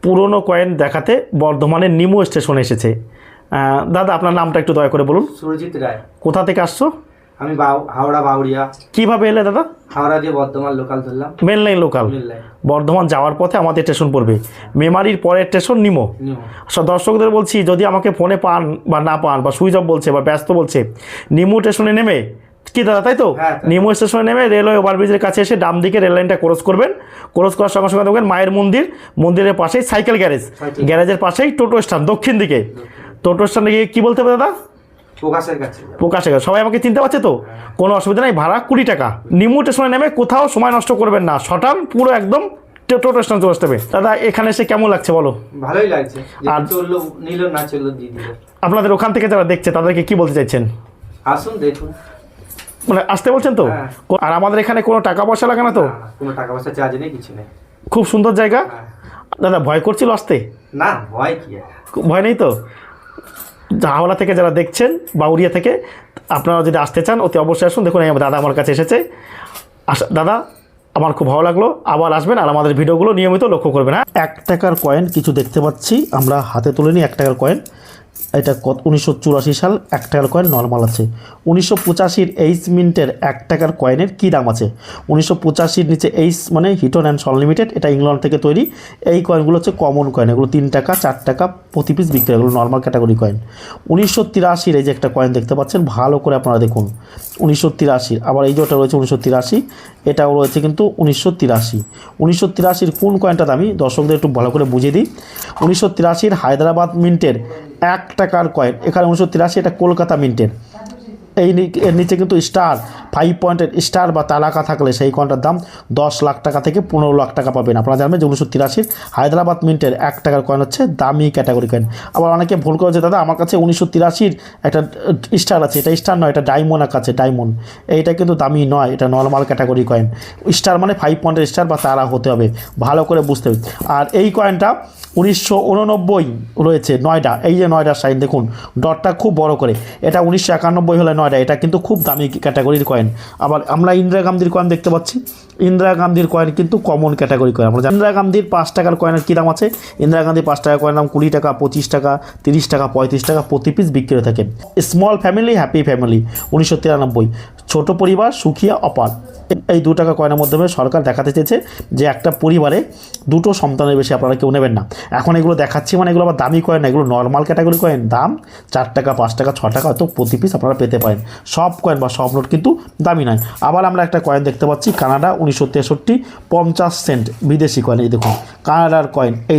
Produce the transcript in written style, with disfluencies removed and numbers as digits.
পুরনো কয়েন দেখাতে বর্ধমানের নিমো স্টেশনে এসেছে। দাদা আপনার নামটা একটু দয়া করে বলুন। সুরজিৎ রায়। কোথা থেকে আসছো? আমি হাওড়া বাউরিয়া। কিভাবে এলে দাদা? হাওড়া দিয়ে বর্ধমান লোকাল ধরলাম। Main line local. Main line. Bardhaman যাওয়ার পথে আমাদের স্টেশন পড়বে, মেমারির পরের স্টেশন নিমো। সব দর্শকদের বলছি, যদি আমাকে ফোনে পান বা না পান বা সুইচ অফ বলছে বা ব্যস্ত বলছে, নিমো স্টেশনে নেমে কি দাদা তাই তো, হ্যাঁ, নিমো স্টেশনে নেমে রেলওয়ে ওভারব্রিজের কাছে এসে ডান দিকে রেল লাইনটা ক্রস করবেন। ক্রস করার সঙ্গে সঙ্গে দেখবেন মায়ের মন্দির, মন্দিরের পাশেই সাইকেল গ্যারেজ, গ্যারেজের পাশেই টোটো স্ট্যান্ড দক্ষিণ দিকে। টোটো স্ট্যান্ডে গিয়ে কী বলতে হবে দাদা? প্রকাশের কাছে। প্রকাশের কাছে। সবাই আমাকে চিনতে পারছে তো? কোনো অসুবিধা নেই, ভাড়া 20 টাকা। নিমো স্টেশনে নেমে কোথাও সময় নষ্ট করবেন না, শটান পুরো একদম টোটো স্ট্যান্ড চলে আসতে হবে। দাদা এখানে এসে কেমন লাগছে বলো? ভালোই লাগছে। আর চললো নিল না চললো দিয়ে দিল। আপনাদের ওখান থেকে যারা দেখছে তাদেরকে কি বলতে চাইছেন? আসুন দেখুন। মানে আসতে বলছেন তো? হ্যাঁ। আর আমাদের এখানে কোনো টাকা পয়সা লাগে না তো? কোনো টাকা পয়সা চার্জ নেই, কিছু নেই। খুব সুন্দর জায়গা। হ্যাঁ। দাদা ভয় করছিল আসতে? না ভয় কি আর। ভয় নেই তো? হাওড়া থেকে যারা দেখছেন, বাউরিয়া থেকে, আপনারা যদি আসতে চান অতি অবশ্যই আসুন। দেখুন এই দাদা আমার কাছে এসেছে। দাদা আমার খুব ভালো লাগলো, আবার আসবেন আর আমাদের ভিডিওগুলো নিয়মিত লক্ষ্য করবেন। হ্যাঁ, 1 টাকার কয়েন কিছু দেখতে পাচ্ছি, আমরা হাতে তুলে নিই 1 টাকার কয়েন। এটা 1984 সাল 1 টাকার কয়েন নর্মাল আছে। 1985 এইচ মিন্টের 1 টাকার কয়েনের কী দাম আছে? 1985 নিচে এইচ মানে হিটন অ্যান্ড সল লিমিটেড, এটা ইংল্যান্ড থেকে তৈরি। এই কয়েনগুলো হচ্ছে কমন কয়েন, এগুলো 3 টাকা 4 টাকা প্রতি পিস বিক্রি, এগুলো নর্মাল ক্যাটাগরি কয়েন। 1983 এই যে একটা কয়েন দেখতে পাচ্ছেন, ভালো করে আপনারা দেখুন 1983। আবার এই যে ওটা রয়েছে 1983, এটাও রয়েছে কিন্তু 1983। 1983 কোন কয়েনটা দামি দর্শকদের একটু ভালো করে বুঝিয়ে দিই। 1983 হায়দ্রাবাদ মিন্টের 1 টাকার কয়েন, এখানে 1983, এটা কলকাতা মিন্টের। এর নিচে কিন্তু স্টার 5 পয়েন্টের স্টার বা তালাকা থাকলে সেই কয়েনটার দাম 10 লাখ টাকা থেকে 15 লাখ টাকা পাবেন। আপনারা জানবেন যে 1983 হায়দ্রাবাদ মিন্টের 1 টাকার কয়েন হচ্ছে দামি ক্যাটাগরি কয়েন। আবার অনেকে ভুল করেছে, দাদা আমার কাছে 1983 একটা স্টার আছে, এটা স্টার নয়, এটা ডায়মন্ড আছে, ডায়মন্ড। এইটা কিন্তু দামি নয়, এটা নর্মাল ক্যাটাগরি কয়েন। স্টার মানে 5 পয়েন্টের স্টার বা তারা হতে হবে, ভালো করে বুঝতে হবে। আর এই কয়েনটা 1989 রয়েছে, নয়ডা, এই যে নয়ডার সাইন দেখুন, ডটটা খুব বড় করে। এটা 1991 হলে নয়ডা, এটা কিন্তু খুব দামি ক্যাটাগরির কয়েন। আবার আমরা ইন্দিরা গান্ধীর কয়েন দেখতে পাচ্ছি, ইন্দিরা গান্ধীর কয়েন কিন্তু কমন ক্যাটাগরি কয়েন। আমরা ইন্দিরা গান্ধীর 5 টাকার কয়েনের কী দাম আছে? ইন্দিরা গান্ধীর 5 টাকার কয়েনের দাম 20 টাকা, 25 টাকা, 30 টাকা, 35 টাকা প্রতি পিস বিক্রি হয়ে থাকে। স্মল ফ্যামিলি হ্যাপি ফ্যামিলি 1993, ছোট পরিবার সুখিয়া অপার। এই 2 টাকা কয়েনের মাধ্যমে সরকার দেখাতে চেয়েছে যে একটা পরিবারে 2টো সন্তানের বেশি আপনারা কেউ নেবেন না। এখন এগুলো দেখাচ্ছি মানে এগুলো আবার দামি কয়েন না, এগুলো নর্মাল ক্যাটাগরি কয়েন, দাম 4 টাকা, 5 টাকা, 6 টাকা হয়তো প্রতি পিস আপনারা পেতে পারেন। সব কয়েন বা সব নোট কিন্তু দামি নয়। আবার আমরা একটা কয়েন দেখতে পাচ্ছি কানাডা 1963 50 সেন্ট বিদেশি কয়েন। এই দেখুন কানাডার কয়েন, এই